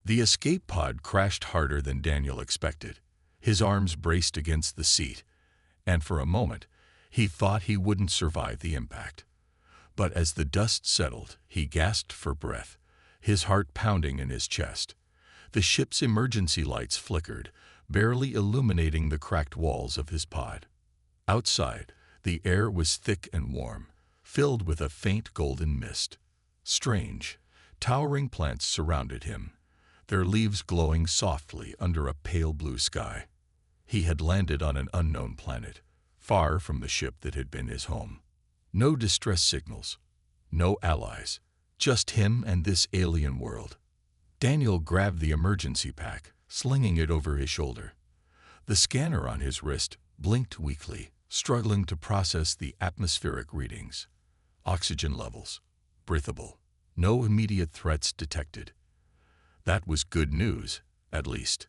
The escape pod crashed harder than Daniel expected. His arms braced against the seat, and for a moment, he thought he wouldn't survive the impact. But as the dust settled, he gasped for breath, his heart pounding in his chest. The ship's emergency lights flickered, barely illuminating the cracked walls of his pod. Outside, the air was thick and warm, filled with a faint golden mist. Strange, towering plants surrounded him, their leaves glowing softly under a pale blue sky. He had landed on an unknown planet, far from the ship that had been his home. No distress signals, no allies, just him and this alien world. Daniel grabbed the emergency pack, slinging it over his shoulder. The scanner on his wrist blinked weakly, struggling to process the atmospheric readings. Oxygen levels, breathable, no immediate threats detected. That was good news, at least.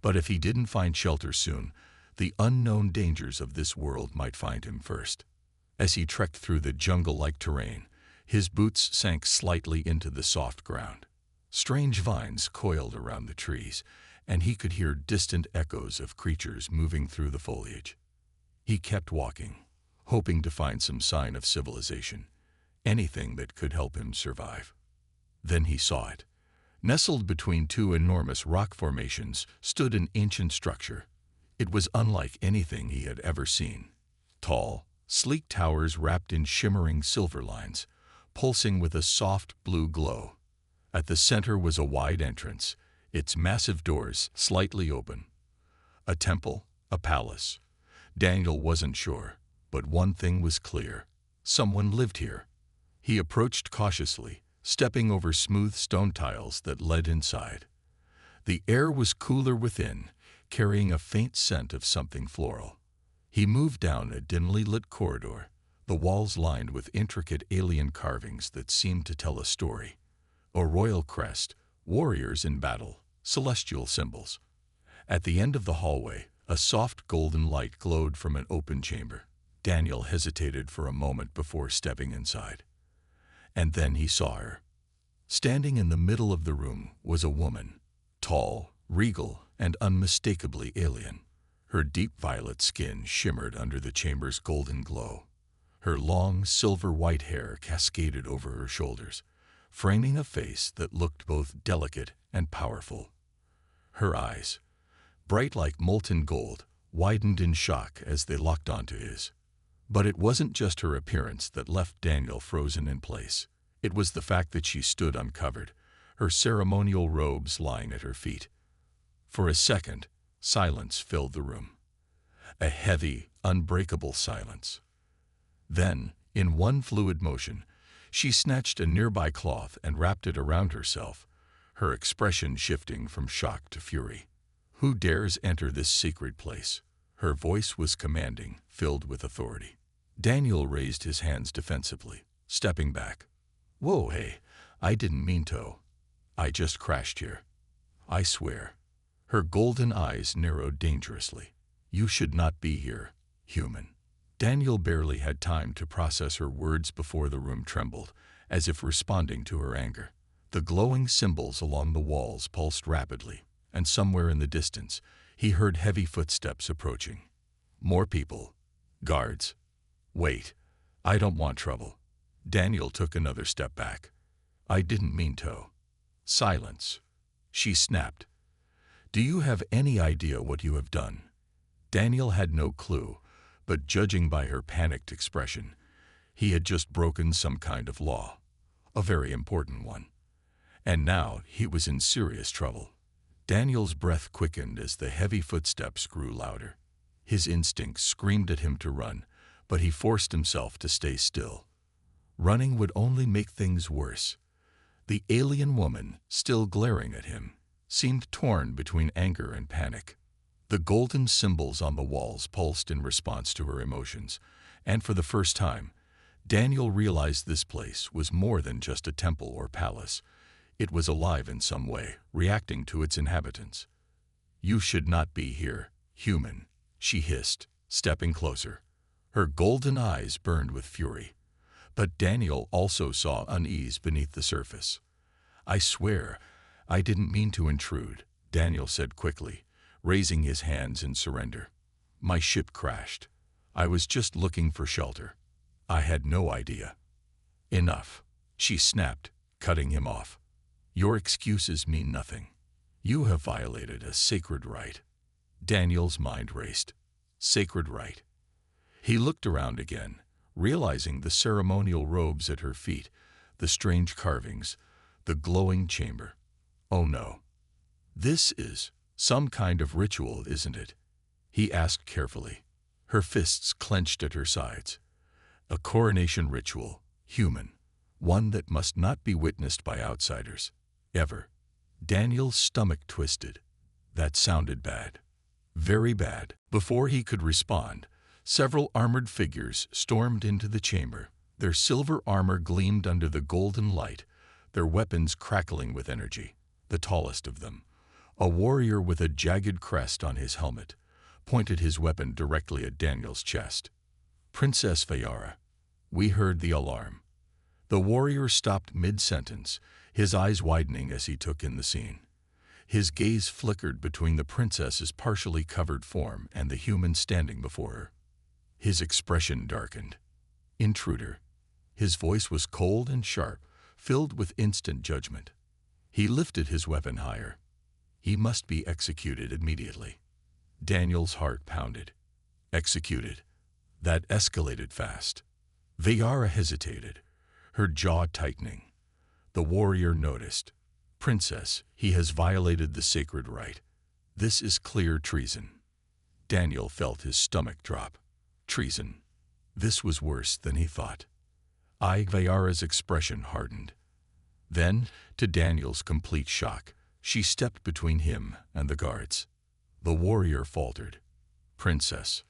But if he didn't find shelter soon, the unknown dangers of this world might find him first. As he trekked through the jungle-like terrain, his boots sank slightly into the soft ground. Strange vines coiled around the trees, and he could hear distant echoes of creatures moving through the foliage. He kept walking, hoping to find some sign of civilization, anything that could help him survive. Then he saw it. Nestled between two enormous rock formations stood an ancient structure. It was unlike anything he had ever seen. Tall, sleek towers wrapped in shimmering silver lines, pulsing with a soft blue glow. At the center was a wide entrance, its massive doors slightly open. A temple, a palace. Daniel wasn't sure, but one thing was clear. Someone lived here. He approached cautiously, stepping over smooth stone tiles that led inside. The air was cooler within, carrying a faint scent of something floral. He moved down a dimly lit corridor, the walls lined with intricate alien carvings that seemed to tell a story. A royal crest, warriors in battle, celestial symbols. At the end of the hallway, a soft golden light glowed from an open chamber. Daniel hesitated for a moment before stepping inside. And then he saw her. Standing in the middle of the room was a woman, tall, regal, and unmistakably alien. Her deep violet skin shimmered under the chamber's golden glow. Her long, silver-white hair cascaded over her shoulders, framing a face that looked both delicate and powerful. Her eyes, bright like molten gold, widened in shock as they locked onto his. But it wasn't just her appearance that left Daniel frozen in place. It was the fact that she stood uncovered, her ceremonial robes lying at her feet. For a second, silence filled the room. A heavy, unbreakable silence. Then, in one fluid motion, she snatched a nearby cloth and wrapped it around herself, her expression shifting from shock to fury. "Who dares enter this secret place?" Her voice was commanding, filled with authority. Daniel raised his hands defensively, stepping back. "Whoa, hey, I didn't mean to. I just crashed here. I swear." Her golden eyes narrowed dangerously. "You should not be here, human." Daniel barely had time to process her words before the room trembled, as if responding to her anger. The glowing symbols along the walls pulsed rapidly, and somewhere in the distance, he heard heavy footsteps approaching. More people. Guards. "Wait. I don't want trouble." Daniel took another step back. "I didn't mean to." Silence. She snapped. "Do you have any idea what you have done?" Daniel had no clue, but judging by her panicked expression, he had just broken some kind of law, a very important one. And now he was in serious trouble. Daniel's breath quickened as the heavy footsteps grew louder. His instincts screamed at him to run, but he forced himself to stay still. Running would only make things worse. The alien woman, still glaring at him, seemed torn between anger and panic. The golden symbols on the walls pulsed in response to her emotions, and for the first time, Daniel realized this place was more than just a temple or palace. It was alive in some way, reacting to its inhabitants. "You should not be here, human," she hissed, stepping closer. Her golden eyes burned with fury. But Daniel also saw unease beneath the surface. "I swear, I didn't mean to intrude, Daniel said quickly, raising his hands in surrender. My ship crashed. I was just looking for shelter. I had no idea. Enough, she snapped, cutting him off. Your excuses mean nothing. You have violated a sacred right. Daniel's mind raced. Sacred right. He looked around again, realizing the ceremonial robes at her feet, the strange carvings, the glowing chamber. Oh no. This is some kind of ritual, isn't it? He asked carefully, her fists clenched at her sides. A coronation ritual, human, one that must not be witnessed by outsiders, ever. Daniel's stomach twisted. That sounded bad. Very bad. Before he could respond, several armored figures stormed into the chamber. Their silver armor gleamed under the golden light, their weapons crackling with energy. The tallest of them, a warrior with a jagged crest on his helmet, pointed his weapon directly at Daniel's chest. Princess Veyara. We heard the alarm. The warrior stopped mid-sentence, his eyes widening as he took in the scene. His gaze flickered between the princess's partially covered form and the human standing before her. His expression darkened. Intruder. His voice was cold and sharp, filled with instant judgment. He lifted his weapon higher. He must be executed immediately. Daniel's heart pounded. Executed. That escalated fast. Veyara hesitated, her jaw tightening. The warrior noticed. Princess, he has violated the sacred right. This is clear treason. Daniel felt his stomach drop. Treason. This was worse than he thought. Veyara's expression hardened. Then, to Daniel's complete shock, she stepped between him and the guards. The warrior faltered. Princess.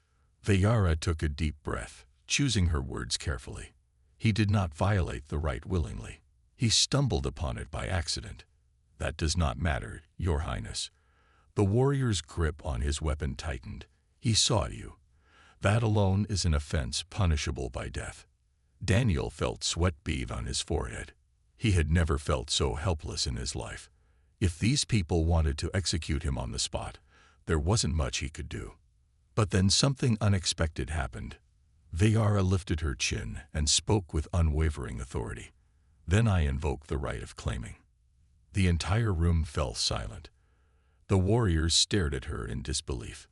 Veyara took a deep breath, choosing her words carefully. He did not violate the right willingly. He stumbled upon it by accident. That does not matter, Your Highness. The warrior's grip on his weapon tightened. He saw you. That alone is an offense punishable by death. Daniel felt sweat bead on his forehead. He had never felt so helpless in his life. If these people wanted to execute him on the spot, there wasn't much he could do. But then something unexpected happened. Veyara lifted her chin and spoke with unwavering authority. Then I invoke the right of claiming. The entire room fell silent. The warriors stared at her in disbelief.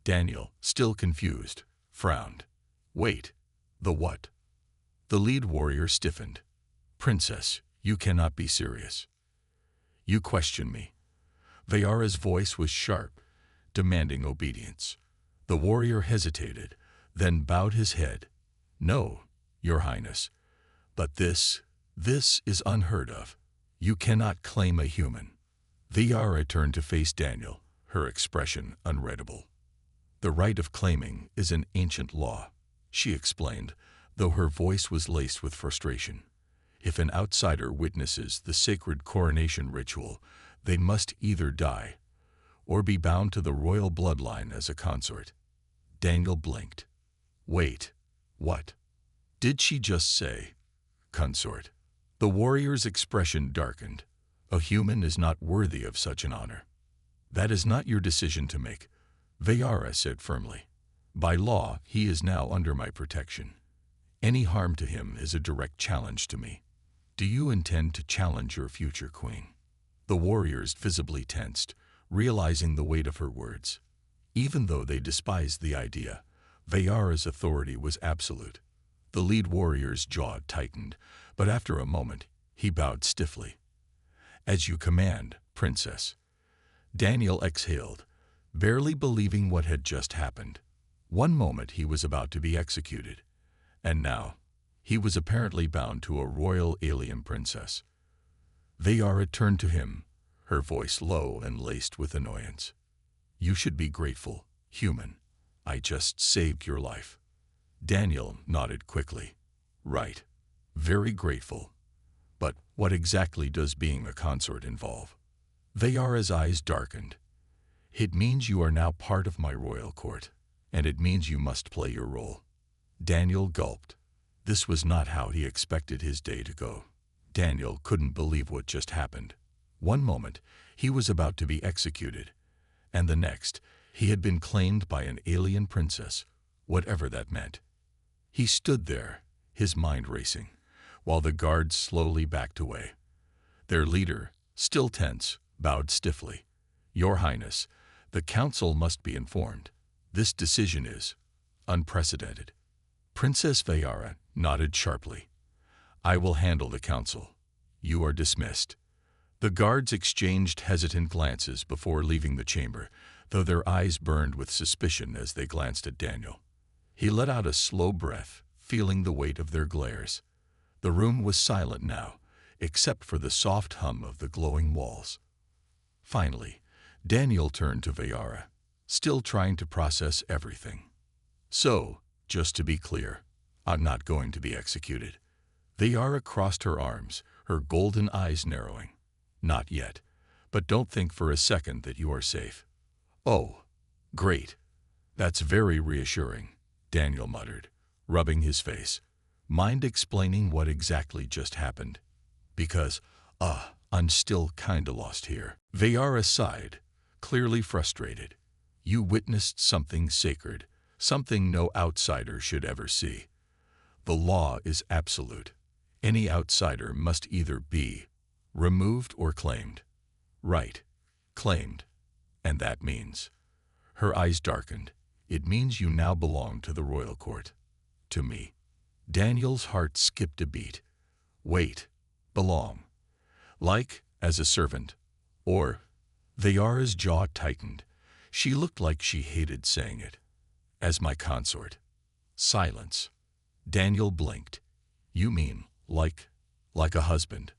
Daniel, still confused, frowned. Wait, the what? The lead warrior stiffened. Princess, you cannot be serious. You question me. Veyara's voice was sharp, demanding obedience. The warrior hesitated, then bowed his head. No, Your Highness, but this is unheard of. You cannot claim a human. Veyara turned to face Daniel, her expression unreadable. The right of claiming is an ancient law, she explained, though her voice was laced with frustration. If an outsider witnesses the sacred coronation ritual, they must either die or be bound to the royal bloodline as a consort. Daniel blinked. Wait, what? Did she just say consort? The warrior's expression darkened. A human is not worthy of such an honor. That is not your decision to make, Veyara said firmly. By law, he is now under my protection. Any harm to him is a direct challenge to me. Do you intend to challenge your future queen? The warriors visibly tensed, realizing the weight of her words. Even though they despised the idea, Veyara's authority was absolute. The lead warrior's jaw tightened, but after a moment, he bowed stiffly. As you command, Princess. Daniel exhaled, barely believing what had just happened. One moment he was about to be executed, and now he was apparently bound to a royal alien princess. Veyara turned to him, her voice low and laced with annoyance. You should be grateful, human. I just saved your life. Daniel nodded quickly. Right. Very grateful. But what exactly does being a consort involve? Veyara's eyes darkened. It means you are now part of my royal court, and it means you must play your role. Daniel gulped. This was not how he expected his day to go. Daniel couldn't believe what just happened. One moment, he was about to be executed, and the next, he had been claimed by an alien princess, whatever that meant. He stood there, his mind racing, while the guards slowly backed away. Their leader, still tense, bowed stiffly. "Your Highness, the council must be informed. This decision is unprecedented." Princess Vayara nodded sharply. "I will handle the council. You are dismissed." The guards exchanged hesitant glances before leaving the chamber, though their eyes burned with suspicion as they glanced at Daniel. He let out a slow breath, feeling the weight of their glares. The room was silent now, except for the soft hum of the glowing walls. Finally, Daniel turned to Vayara, still trying to process everything. "So, just to be clear, I'm not going to be executed." Vayara crossed her arms, her golden eyes narrowing. "Not yet, but don't think for a second that you are safe." "Oh, great. That's very reassuring," Daniel muttered, rubbing his face. "Mind explaining what exactly just happened? Because, I'm still kinda lost here." Vayara sighed, clearly frustrated. "You witnessed something sacred, something no outsider should ever see. The law is absolute. Any outsider must either be removed or claimed." "Right. Claimed. And that means—" Her eyes darkened. "It means you now belong to the royal court. To me." Daniel's heart skipped a beat. "Wait. Belong? Like, as a servant? Or—" Vayara's jaw tightened. She looked like she hated saying it. "As my consort." Silence. Daniel blinked. "You mean, like a husband?"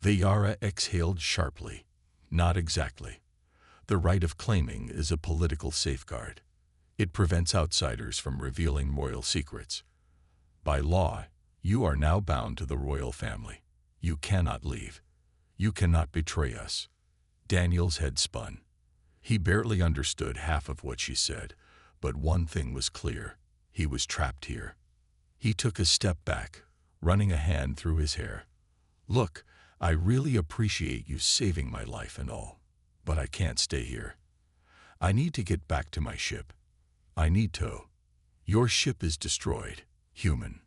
Vayara exhaled sharply. "Not exactly. The right of claiming is a political safeguard. It prevents outsiders from revealing royal secrets. By law, you are now bound to the royal family. You cannot leave. You cannot betray us." Daniel's head spun. He barely understood half of what she said, but one thing was clear. He was trapped here. He took a step back, running a hand through his hair. "Look, I really appreciate you saving my life and all, but I can't stay here. I need to get back to my ship. I need to." "Your ship is destroyed, human,"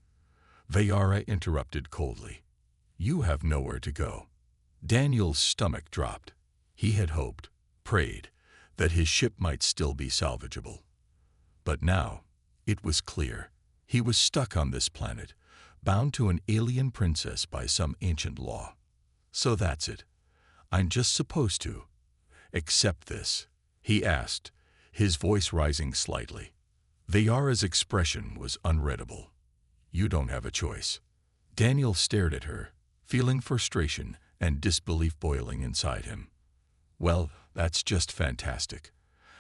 Vayara interrupted coldly. "You have nowhere to go." Daniel's stomach dropped. He had hoped, prayed, that his ship might still be salvageable. But now, it was clear. He was stuck on this planet, bound to an alien princess by some ancient law. "So that's it. I'm just supposed to accept this?" he asked, his voice rising slightly. Vayara's expression was unreadable. "You don't have a choice." Daniel stared at her, feeling frustration and disbelief boiling inside him. "Well, that's just fantastic.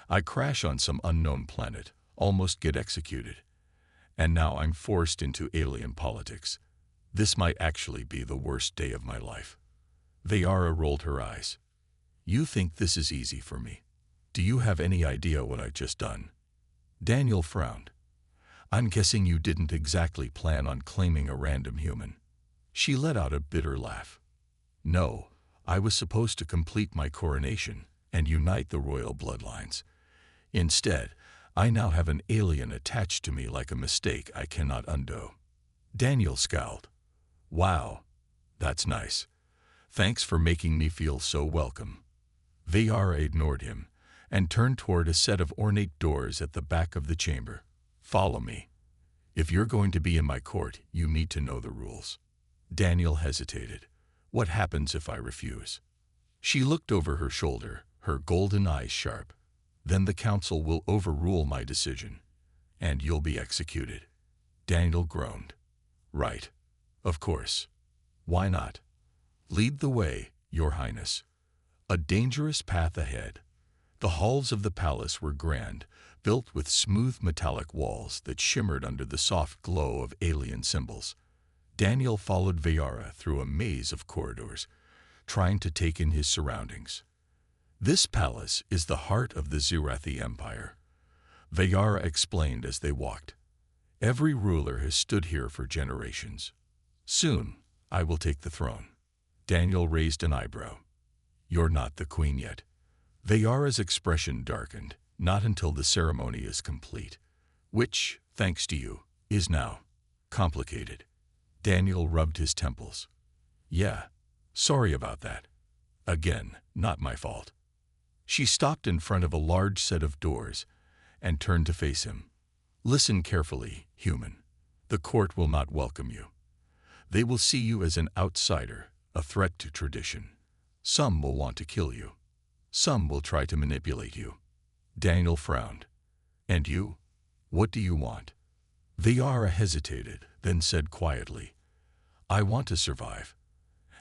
I crash on some unknown planet, almost get executed. And now I'm forced into alien politics. This might actually be the worst day of my life." Vayara rolled her eyes. "You think this is easy for me? Do you have any idea what I've just done?" Daniel frowned. "I'm guessing you didn't exactly plan on claiming a random human." She let out a bitter laugh. "No, I was supposed to complete my coronation and unite the royal bloodlines. Instead, I now have an alien attached to me like a mistake I cannot undo." Daniel scowled. "Wow, that's nice. Thanks for making me feel so welcome." Vayara ignored him and turned toward a set of ornate doors at the back of the chamber. "Follow me. If you're going to be in my court, you need to know the rules." Daniel hesitated. "What happens if I refuse?" She looked over her shoulder, her golden eyes sharp. "Then the council will overrule my decision, and you'll be executed." Daniel groaned. "Right. Of course. Why not? Lead the way, Your Highness." A dangerous path ahead. The halls of the palace were grand, built with smooth metallic walls that shimmered under the soft glow of alien symbols. Daniel followed Vayara through a maze of corridors, trying to take in his surroundings. "This palace is the heart of the Zirathi Empire," Vayara explained as they walked. "Every ruler has stood here for generations. Soon, I will take the throne." Daniel raised an eyebrow. You're not the queen yet. Vayara's expression darkened, not until the ceremony is complete, which, thanks to you, is now complicated. Daniel rubbed his temples. Yeah, sorry about that. Again, not my fault. She stopped in front of a large set of doors and turned to face him. Listen carefully, human. The court will not welcome you. They will see you as an outsider, a threat to tradition. Some will want to kill you. Some will try to manipulate you. Daniel frowned. And you? What do you want? Vayara hesitated, then said quietly, I want to survive.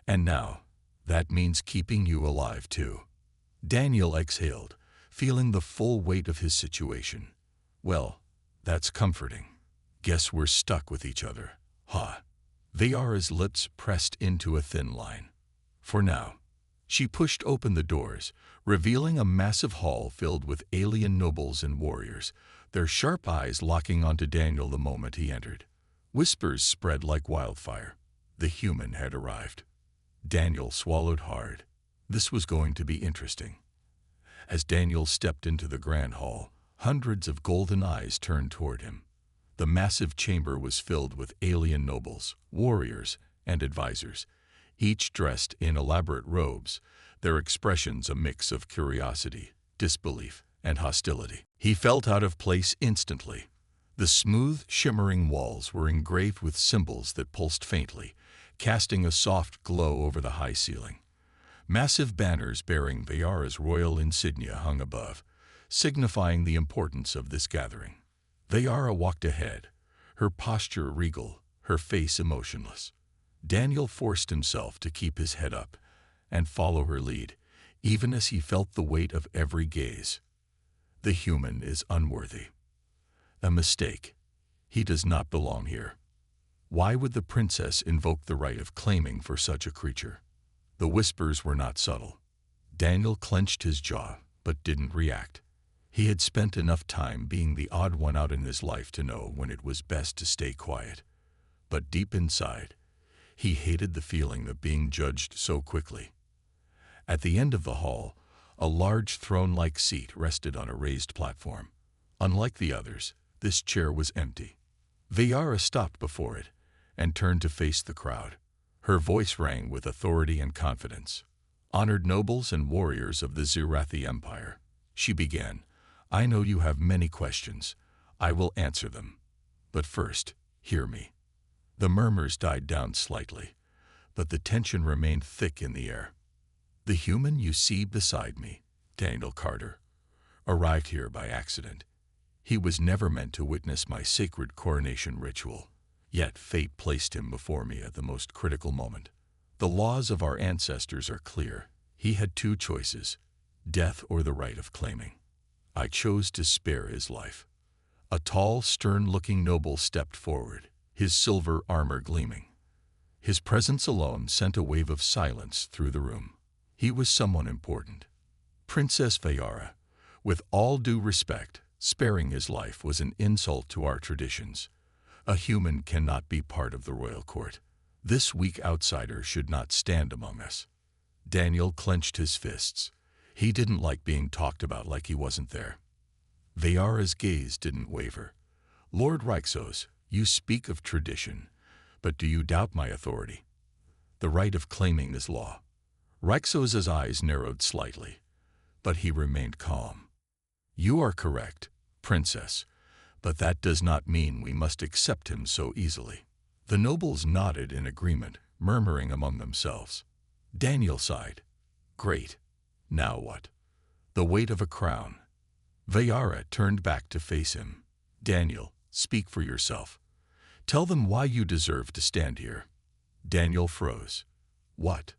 And now, that means keeping you alive too. Daniel exhaled, feeling the full weight of his situation. Well, that's comforting. Guess we're stuck with each other, huh? Vayara's lips pressed into a thin line. For now. She pushed open the doors, revealing a massive hall filled with alien nobles and warriors, their sharp eyes locking onto Daniel the moment he entered. Whispers spread like wildfire. The human had arrived. Daniel swallowed hard. This was going to be interesting. As Daniel stepped into the grand hall, hundreds of golden eyes turned toward him. The massive chamber was filled with alien nobles, warriors, and advisors, each dressed in elaborate robes, their expressions a mix of curiosity, disbelief, and hostility. He felt out of place instantly. The smooth, shimmering walls were engraved with symbols that pulsed faintly, casting a soft glow over the high ceiling. Massive banners bearing Vayara's royal insignia hung above, signifying the importance of this gathering. Vayara walked ahead, her posture regal, her face emotionless. Daniel forced himself to keep his head up and follow her lead, even as he felt the weight of every gaze. The human is unworthy. A mistake. He does not belong here. Why would the princess invoke the right of claiming for such a creature? The whispers were not subtle. Daniel clenched his jaw, but didn't react. He had spent enough time being the odd one out in his life to know when it was best to stay quiet. But deep inside, he hated the feeling of being judged so quickly. At the end of the hall, a large throne-like seat rested on a raised platform. Unlike the others, this chair was empty. Vayara stopped before it and turned to face the crowd. Her voice rang with authority and confidence. Honored nobles and warriors of the Zirathi Empire, she began, I know you have many questions. I will answer them. But first, hear me. The murmurs died down slightly, but the tension remained thick in the air. The human you see beside me, Daniel Carter, arrived here by accident. He was never meant to witness my sacred coronation ritual, yet fate placed him before me at the most critical moment. The laws of our ancestors are clear. He had two choices, death or the right of claiming. I chose to spare his life. A tall, stern-looking noble stepped forward, his silver armor gleaming. His presence alone sent a wave of silence through the room. He was someone important. Princess Vayara. With all due respect, sparing his life was an insult to our traditions. A human cannot be part of the royal court. This weak outsider should not stand among us. Daniel clenched his fists. He didn't like being talked about like he wasn't there. Vayara's gaze didn't waver. Lord Rixos, you speak of tradition, but do you doubt my authority? The right of claiming is law. Rixos's eyes narrowed slightly, but he remained calm. You are correct, princess, but that does not mean we must accept him so easily. The nobles nodded in agreement, murmuring among themselves. Daniel sighed. Great. Now what? The weight of a crown. Vayara turned back to face him. Daniel, speak for yourself. Tell them why you deserve to stand here. Daniel froze. What?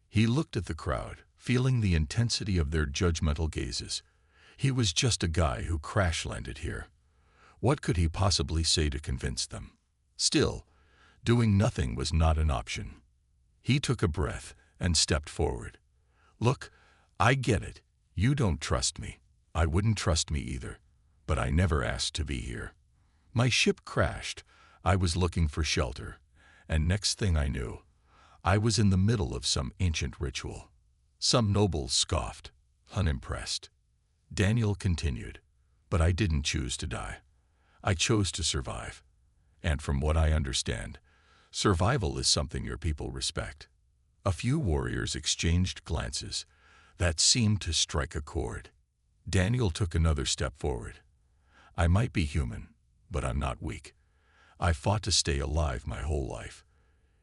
He looked at the crowd, feeling the intensity of their judgmental gazes. He was just a guy who crash-landed here. What could he possibly say to convince them? Still, doing nothing was not an option. He took a breath and stepped forward. Look, I get it. You don't trust me. I wouldn't trust me either. But I never asked to be here. My ship crashed. I was looking for shelter. And next thing I knew, I was in the middle of some ancient ritual. Some nobles scoffed, unimpressed. Daniel continued, "But I didn't choose to die. I chose to survive. And from what I understand, survival is something your people respect." A few warriors exchanged glances that seemed to strike a chord. Daniel took another step forward. "I might be human, but I'm not weak. I fought to stay alive my whole life.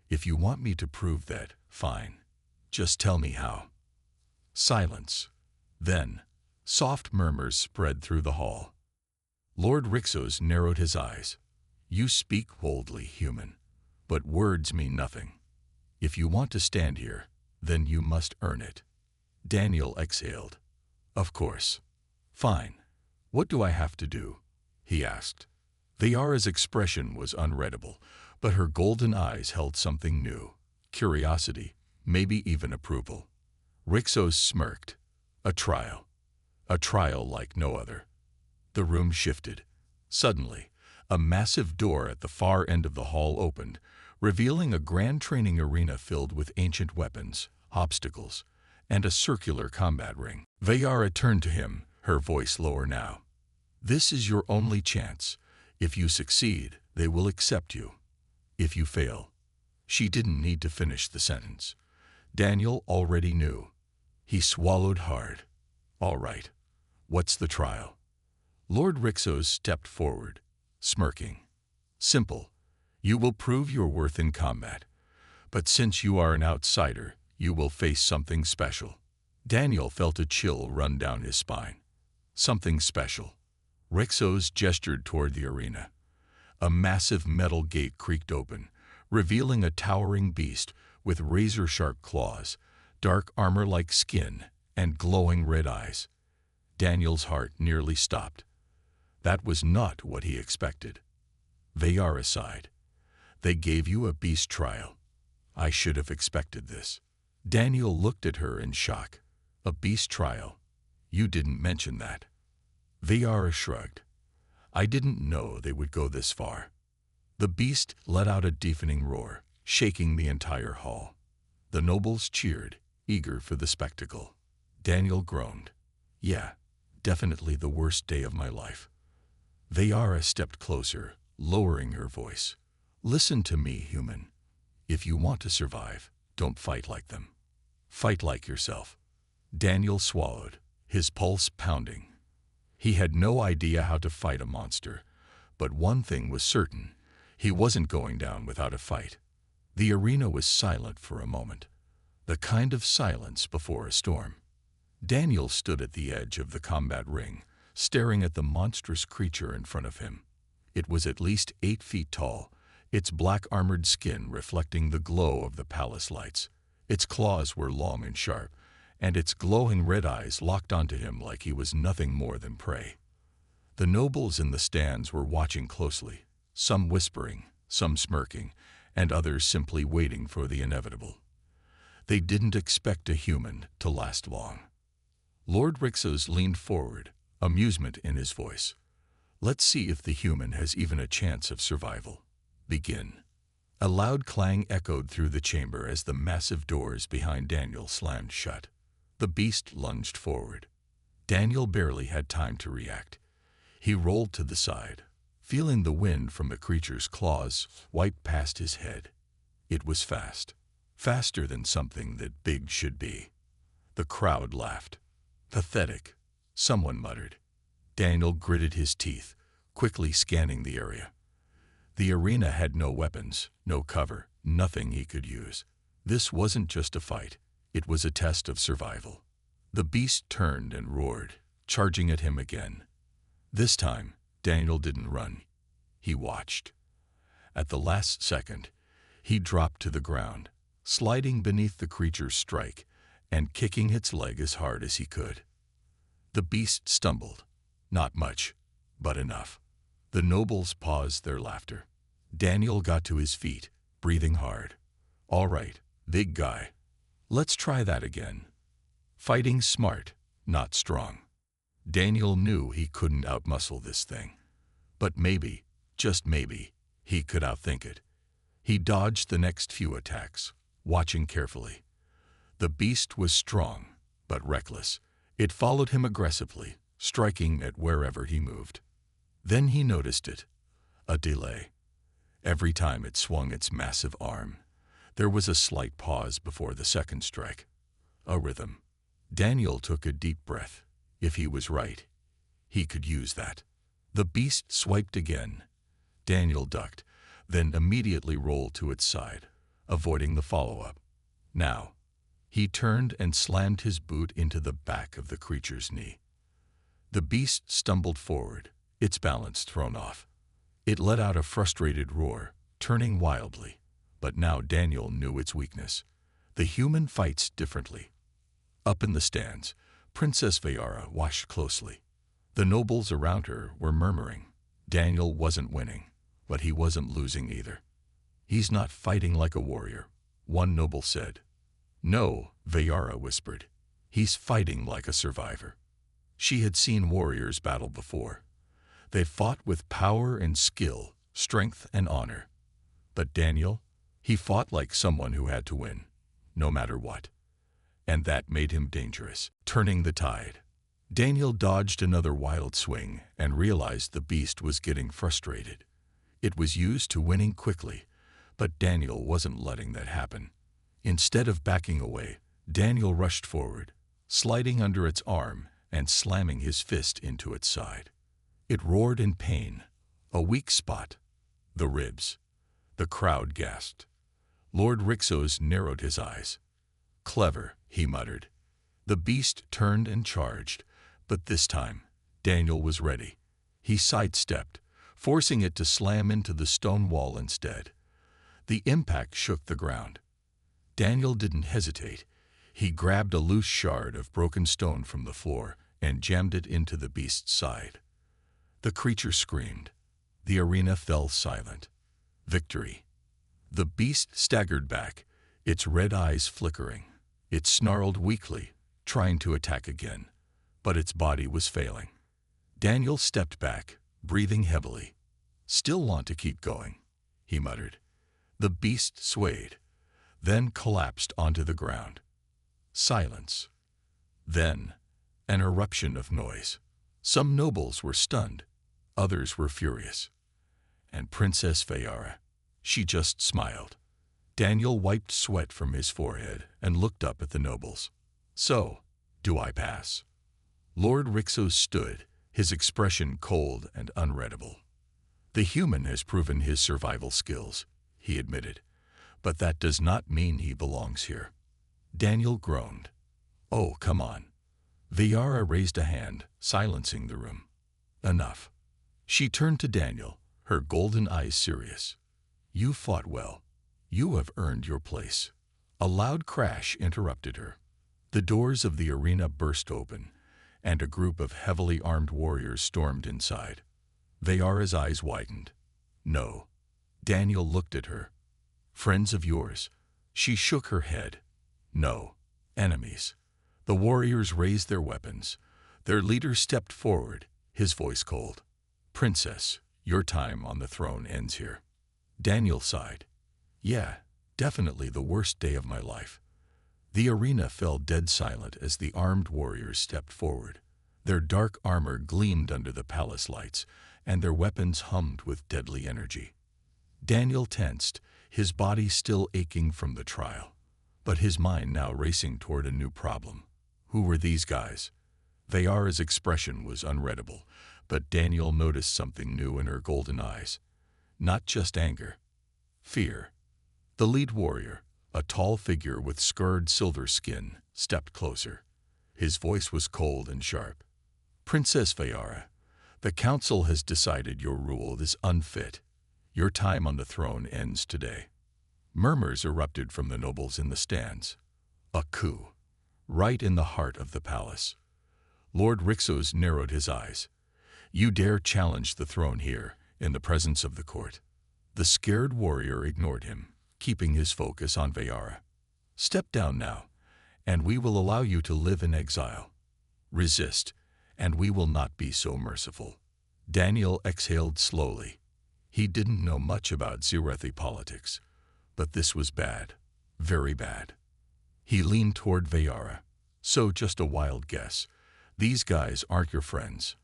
If you want me to prove that, fine. Just tell me how." Silence. Then, soft murmurs spread through the hall. Lord Rixos narrowed his eyes. "You speak boldly, human, but words mean nothing. If you want to stand here, then you must earn it." Daniel exhaled. "Of course. Fine. What do I have to do?" he asked. Viara's expression was unreadable, but her golden eyes held something new. Curiosity, maybe even approval. Rixos smirked. "A trial. A trial like no other." The room shifted. Suddenly, a massive door at the far end of the hall opened, revealing a grand training arena filled with ancient weapons, obstacles, and a circular combat ring. Viara turned to him, her voice lower now. "This is your only chance. If you succeed, they will accept you. If you fail—" She didn't need to finish the sentence. Daniel already knew. He swallowed hard. "All right. What's the trial?" Lord Rixos stepped forward, smirking. "Simple. You will prove your worth in combat. But since you are an outsider, you will face something special." Daniel felt a chill run down his spine. Something special. Rixos gestured toward the arena. A massive metal gate creaked open, revealing a towering beast with razor-sharp claws, dark armor like skin, and glowing red eyes. Daniel's heart nearly stopped. That was not what he expected. Viara sighed. "They gave you a beast trial. I should have expected this." Daniel looked at her in shock. "A beast trial? You didn't mention that." Viara shrugged. "I didn't know they would go this far." The beast let out a deafening roar, shaking the entire hall. The nobles cheered, eager for the spectacle. Daniel groaned. "Yeah, definitely the worst day of my life." Viara stepped closer, lowering her voice. "Listen to me, human. If you want to survive, don't fight like them. Fight like yourself." Daniel swallowed, his pulse pounding. He had no idea how to fight a monster, but one thing was certain: he wasn't going down without a fight. The arena was silent for a moment, the kind of silence before a storm. Daniel stood at the edge of the combat ring, staring at the monstrous creature in front of him. It was at least 8 feet tall, its black armored skin reflecting the glow of the palace lights. Its claws were long and sharp, and its glowing red eyes locked onto him like he was nothing more than prey. The nobles in the stands were watching closely, some whispering, some smirking, and others simply waiting for the inevitable. They didn't expect a human to last long. Lord Rixos leaned forward, amusement in his voice. "Let's see if the human has even a chance of survival. Begin." A loud clang echoed through the chamber as the massive doors behind Daniel slammed shut. The beast lunged forward. Daniel barely had time to react. He rolled to the side, feeling the wind from the creature's claws wipe past his head. It was fast, faster than something that big should be. The crowd laughed. "Pathetic," someone muttered. Daniel gritted his teeth, quickly scanning the area. The arena had no weapons, no cover, nothing he could use. This wasn't just a fight. It was a test of survival. The beast turned and roared, charging at him again. This time, Daniel didn't run. He watched. At the last second, he dropped to the ground, sliding beneath the creature's strike and kicking its leg as hard as he could. The beast stumbled. Not much, but enough. The nobles paused their laughter. Daniel got to his feet, breathing hard. "All right, big guy. Let's try that again." Fighting smart, not strong. Daniel knew he couldn't outmuscle this thing. But maybe, just maybe, he could outthink it. He dodged the next few attacks, watching carefully. The beast was strong, but reckless. It followed him aggressively, striking at wherever he moved. Then he noticed it. A delay. Every time it swung its massive arm, there was a slight pause before the second strike. A rhythm. Daniel took a deep breath. If he was right, he could use that. The beast swiped again. Daniel ducked, then immediately rolled to its side, avoiding the follow-up. Now, he turned and slammed his boot into the back of the creature's knee. The beast stumbled forward, its balance thrown off. It let out a frustrated roar, turning wildly. But now Daniel knew its weakness. The human fights differently. Up in the stands, Princess Vayara watched closely. The nobles around her were murmuring. Daniel wasn't winning, but he wasn't losing either. "He's not fighting like a warrior," one noble said. "No," Vayara whispered. "He's fighting like a survivor." She had seen warriors battle before. They fought with power and skill, strength and honor. But Daniel, he fought like someone who had to win, no matter what. And that made him dangerous, turning the tide. Daniel dodged another wild swing and realized the beast was getting frustrated. It was used to winning quickly, but Daniel wasn't letting that happen. Instead of backing away, Daniel rushed forward, sliding under its arm and slamming his fist into its side. It roared in pain. A weak spot. The ribs. The crowd gasped. Lord Rixos narrowed his eyes. "Clever," he muttered. The beast turned and charged, but this time, Daniel was ready. He sidestepped, forcing it to slam into the stone wall instead. The impact shook the ground. Daniel didn't hesitate. He grabbed a loose shard of broken stone from the floor and jammed it into the beast's side. The creature screamed. The arena fell silent. Victory. The beast staggered back, its red eyes flickering. It snarled weakly, trying to attack again, but its body was failing. Daniel stepped back, breathing heavily. "Still want to keep going," he muttered. The beast swayed, then collapsed onto the ground. Silence. Then, an eruption of noise. Some nobles were stunned, others were furious. And Princess Vayara, she just smiled. Daniel wiped sweat from his forehead and looked up at the nobles. "So, do I pass?" Lord Rixos stood, his expression cold and unreadable. "The human has proven his survival skills," he admitted, "but that does not mean he belongs here." Daniel groaned. "Oh, come on." Vayara raised a hand, silencing the room. "Enough." She turned to Daniel, her golden eyes serious. "You fought well. You have earned your place." A loud crash interrupted her. The doors of the arena burst open, and a group of heavily armed warriors stormed inside. Vayara's eyes widened. "No." Daniel looked at her. "Friends of yours?" She shook her head. "No. Enemies." The warriors raised their weapons. Their leader stepped forward, his voice cold. "Princess, your time on the throne ends here." Daniel sighed. "Yeah, definitely the worst day of my life." The arena fell dead silent as the armed warriors stepped forward. Their dark armor gleamed under the palace lights, and their weapons hummed with deadly energy. Daniel tensed, his body still aching from the trial, but his mind now racing toward a new problem. Who were these guys? Vayara's expression was unreadable, but Daniel noticed something new in her golden eyes. Not just anger. Fear. The lead warrior, a tall figure with scarred silver skin, stepped closer. His voice was cold and sharp. "Princess Vayara, the council has decided your rule is unfit. Your time on the throne ends today." Murmurs erupted from the nobles in the stands. A coup. Right in the heart of the palace. Lord Rixos narrowed his eyes. "You dare challenge the throne here, in the presence of the court?" The scared warrior ignored him, keeping his focus on Vayara. "Step down now, and we will allow you to live in exile. Resist, and we will not be so merciful." Daniel exhaled slowly. He didn't know much about Scifi politics, but this was bad, very bad. He leaned toward Vayara. So just a wild guess. These guys aren't your friends.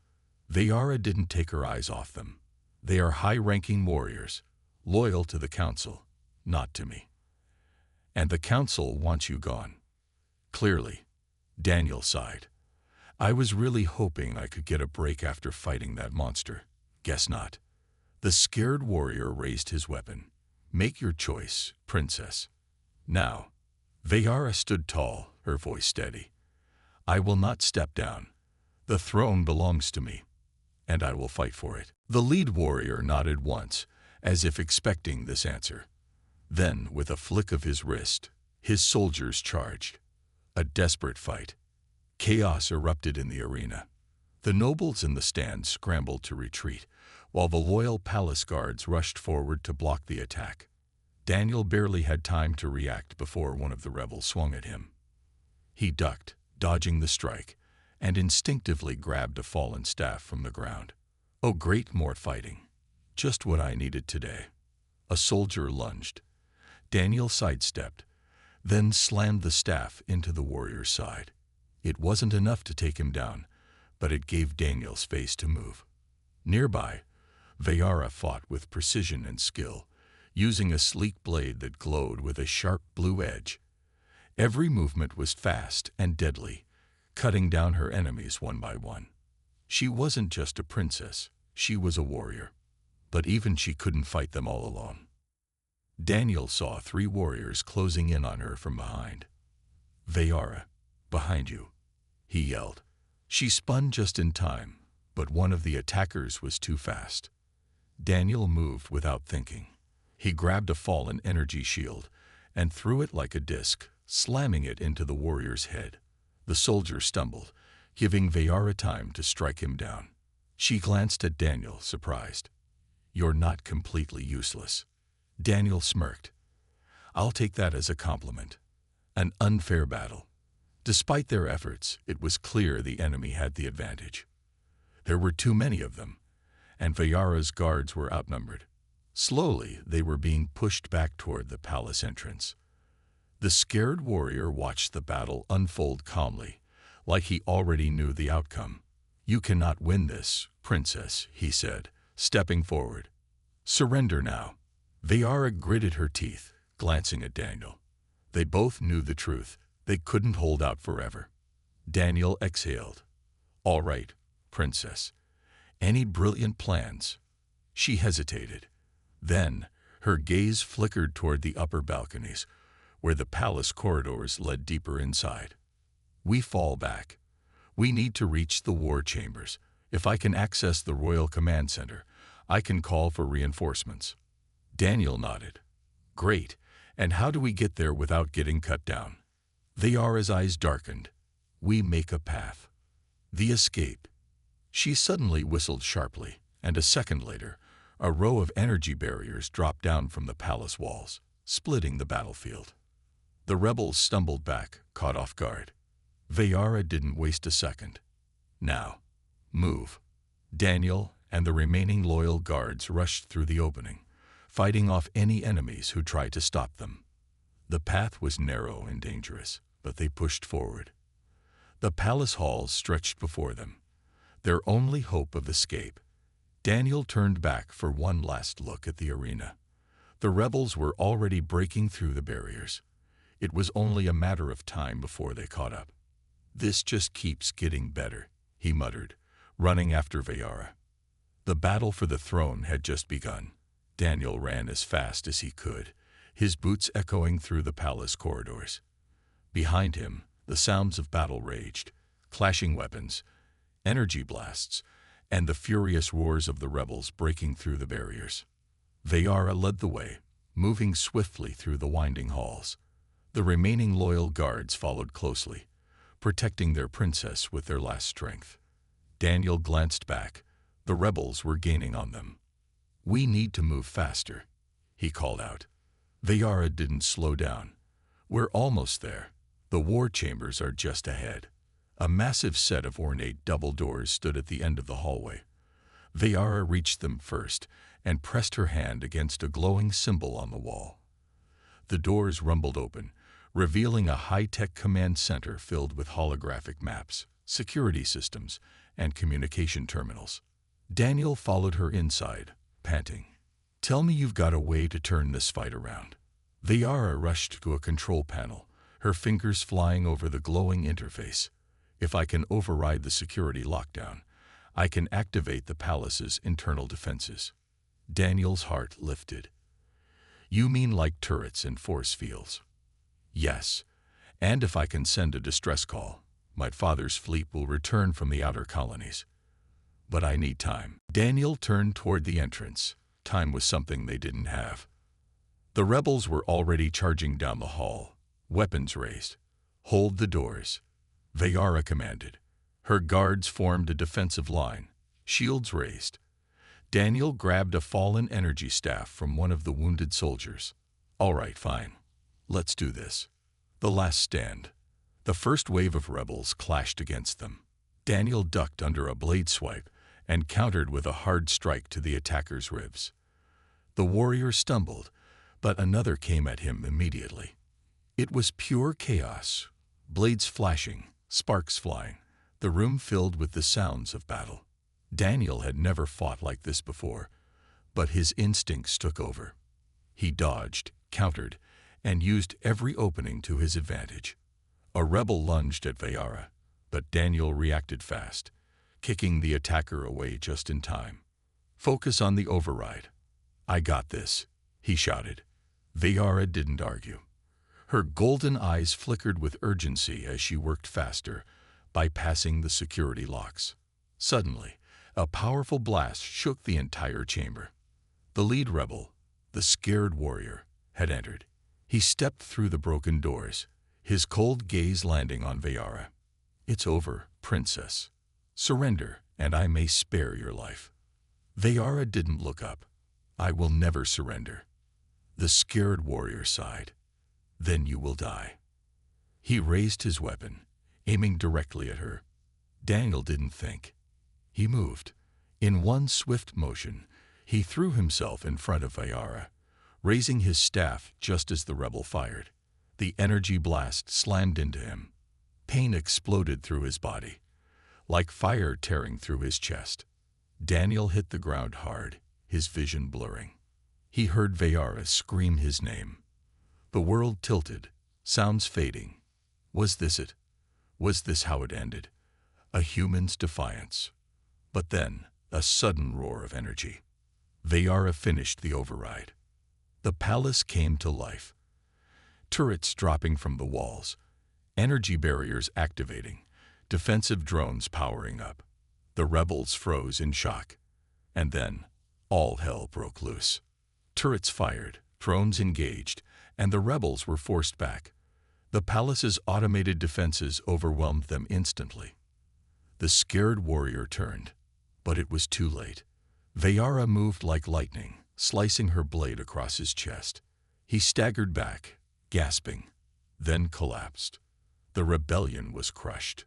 Vayara didn't take her eyes off them. They are high-ranking warriors, loyal to the council, not to me. And the council wants you gone. Clearly. Daniel sighed. I was really hoping I could get a break after fighting that monster. Guess not. The scared warrior raised his weapon. Make your choice, princess. Now. Vayara stood tall, her voice steady. I will not step down. The throne belongs to me, and I will fight for it. The lead warrior nodded once, as if expecting this answer. Then, with a flick of his wrist, his soldiers charged. A desperate fight. Chaos erupted in the arena. The nobles in the stand scrambled to retreat, while the loyal palace guards rushed forward to block the attack. Daniel barely had time to react before one of the rebels swung at him. He ducked, dodging the strike, and instinctively grabbed a fallen staff from the ground. Oh, great, more fighting. Just what I needed today. A soldier lunged. Daniel sidestepped, then slammed the staff into the warrior's side. It wasn't enough to take him down, but it gave Daniel's face to move. Nearby, Vayara fought with precision and skill, using a sleek blade that glowed with a sharp blue edge. Every movement was fast and deadly, cutting down her enemies one by one. She wasn't just a princess, she was a warrior. But even she couldn't fight them all alone. Daniel saw 3 warriors closing in on her from behind. Vayara, behind you, he yelled. She spun just in time, but one of the attackers was too fast. Daniel moved without thinking. He grabbed a fallen energy shield and threw it like a disc, slamming it into the warrior's head. The soldier stumbled, giving Vayara time to strike him down. She glanced at Daniel, surprised. You're not completely useless. Daniel smirked. I'll take that as a compliment. An unfair battle. Despite their efforts, it was clear the enemy had the advantage. There were too many of them, and Vayara's guards were outnumbered. Slowly, they were being pushed back toward the palace entrance. The scared warrior watched the battle unfold calmly, like he already knew the outcome. You cannot win this, princess, he said, stepping forward. Surrender now. Vayara gritted her teeth, glancing at Daniel. They both knew the truth. They couldn't hold out forever. Daniel exhaled. All right, princess. Any brilliant plans? She hesitated. Then, her gaze flickered toward the upper balconies, where the palace corridors led deeper inside. We fall back. We need to reach the war chambers. If I can access the Royal Command Center, I can call for reinforcements. Daniel nodded. Great. And how do we get there without getting cut down? Vayara's eyes darkened. We make a path. The escape. She suddenly whistled sharply, and a second later, a row of energy barriers dropped down from the palace walls, splitting the battlefield. The rebels stumbled back, caught off guard. Vayara didn't waste a second. Now, move. Daniel and the remaining loyal guards rushed through the opening, fighting off any enemies who tried to stop them. The path was narrow and dangerous, but they pushed forward. The palace halls stretched before them, their only hope of escape. Daniel turned back for one last look at the arena. The rebels were already breaking through the barriers. It was only a matter of time before they caught up. This just keeps getting better, he muttered, running after Vayara. The battle for the throne had just begun. Daniel ran as fast as he could, his boots echoing through the palace corridors. Behind him, the sounds of battle raged, clashing weapons, energy blasts, and the furious roars of the rebels breaking through the barriers. Vayara led the way, moving swiftly through the winding halls. The remaining loyal guards followed closely, protecting their princess with their last strength. Daniel glanced back. The rebels were gaining on them. We need to move faster, he called out. Vayara didn't slow down. We're almost there. The war chambers are just ahead. A massive set of ornate double doors stood at the end of the hallway. Vayara reached them first and pressed her hand against a glowing symbol on the wall. The doors rumbled open, revealing a high-tech command center filled with holographic maps, security systems, and communication terminals. Daniel followed her inside, panting. "Tell me you've got a way to turn this fight around." Viara rushed to a control panel, her fingers flying over the glowing interface. "If I can override the security lockdown, I can activate the palace's internal defenses." Daniel's heart lifted. "You mean like turrets and force fields?" "Yes, and if I can send a distress call, my father's fleet will return from the outer colonies. But I need time." Daniel turned toward the entrance. Time was something they didn't have. The rebels were already charging down the hall, weapons raised. "Hold the doors," Viara commanded. Her guards formed a defensive line, shields raised. Daniel grabbed a fallen energy staff from one of the wounded soldiers. "All right, fine. Let's do this." The last stand. The first wave of rebels clashed against them. Daniel ducked under a blade swipe and countered with a hard strike to the attacker's ribs. The warrior stumbled, but another came at him immediately. It was pure chaos, blades flashing, sparks flying, the room filled with the sounds of battle. Daniel had never fought like this before, but his instincts took over. He dodged, countered, and used every opening to his advantage. A rebel lunged at Viara, but Daniel reacted fast, kicking the attacker away just in time. "Focus on the override." "I got this," he shouted. Viara didn't argue. Her golden eyes flickered with urgency as she worked faster, bypassing the security locks. Suddenly, a powerful blast shook the entire chamber. The lead rebel, the scared warrior, had entered. He stepped through the broken doors, his cold gaze landing on Viara. "It's over, princess. Surrender, and I may spare your life." Viara didn't look up. "I will never surrender." The scared warrior sighed. "Then you will die." He raised his weapon, aiming directly at her. Daniel didn't think. He moved. In one swift motion, he threw himself in front of Viara, raising his staff just as the rebel fired. The energy blast slammed into him. Pain exploded through his body, like fire tearing through his chest. Daniel hit the ground hard, his vision blurring. He heard Viara scream his name. The world tilted, sounds fading. Was this it? Was this how it ended? A human's defiance. But then, a sudden roar of energy. Viara finished the override. The palace came to life. Turrets dropping from the walls, energy barriers activating, defensive drones powering up. The rebels froze in shock. And then, all hell broke loose. Turrets fired, drones engaged, and the rebels were forced back. The palace's automated defenses overwhelmed them instantly. The scared warrior turned, but it was too late. Viara moved like lightning, slicing her blade across his chest. He staggered back, gasping, then collapsed. The rebellion was crushed.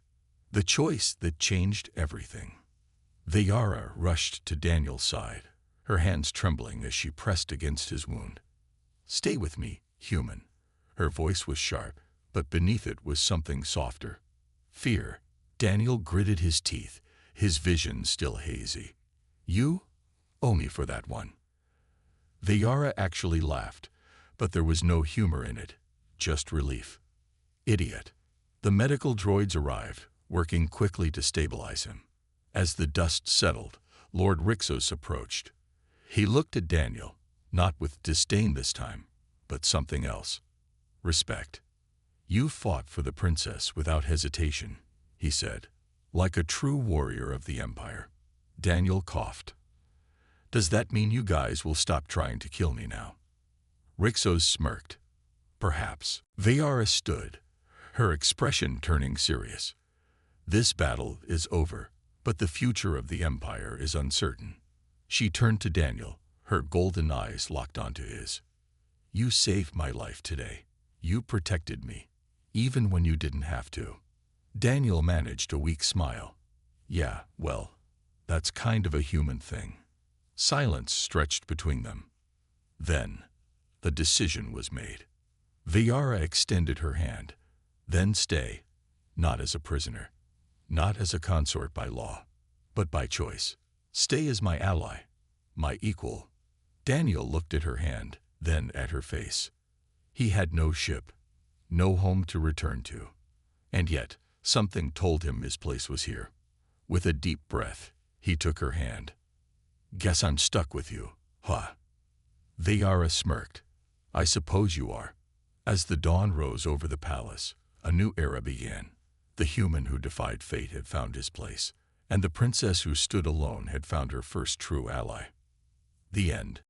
The choice that changed everything. Viara rushed to Daniel's side, her hands trembling as she pressed against his wound. "Stay with me, human." Her voice was sharp, but beneath it was something softer. Fear. Daniel gritted his teeth, his vision still hazy. "You owe me for that one." Viara actually laughed, but there was no humor in it, just relief. "Idiot." The medical droids arrived, working quickly to stabilize him. As the dust settled, Lord Rixos approached. He looked at Daniel, not with disdain this time, but something else. Respect. "You fought for the princess without hesitation," he said, "like a true warrior of the Empire." Daniel coughed. "Does that mean you guys will stop trying to kill me now?" Rixos smirked. "Perhaps." Viara stood, her expression turning serious. "This battle is over, but the future of the Empire is uncertain." She turned to Daniel, her golden eyes locked onto his. "You saved my life today. You protected me, even when you didn't have to." Daniel managed a weak smile. "Yeah, well, that's kind of a human thing." Silence stretched between them. Then, the decision was made. Viara extended her hand. Then stay, not as a prisoner, not as a consort by law, but by choice. Stay as my ally, my equal. Daniel looked at her hand, then at her face. He had no ship, no home to return to. And yet, something told him his place was here. With a deep breath, he took her hand. Guess I'm stuck with you, huh? Viara smirked. I suppose you are. As the dawn rose over the palace, a new era began. The human who defied fate had found his place, and the princess who stood alone had found her first true ally. The end.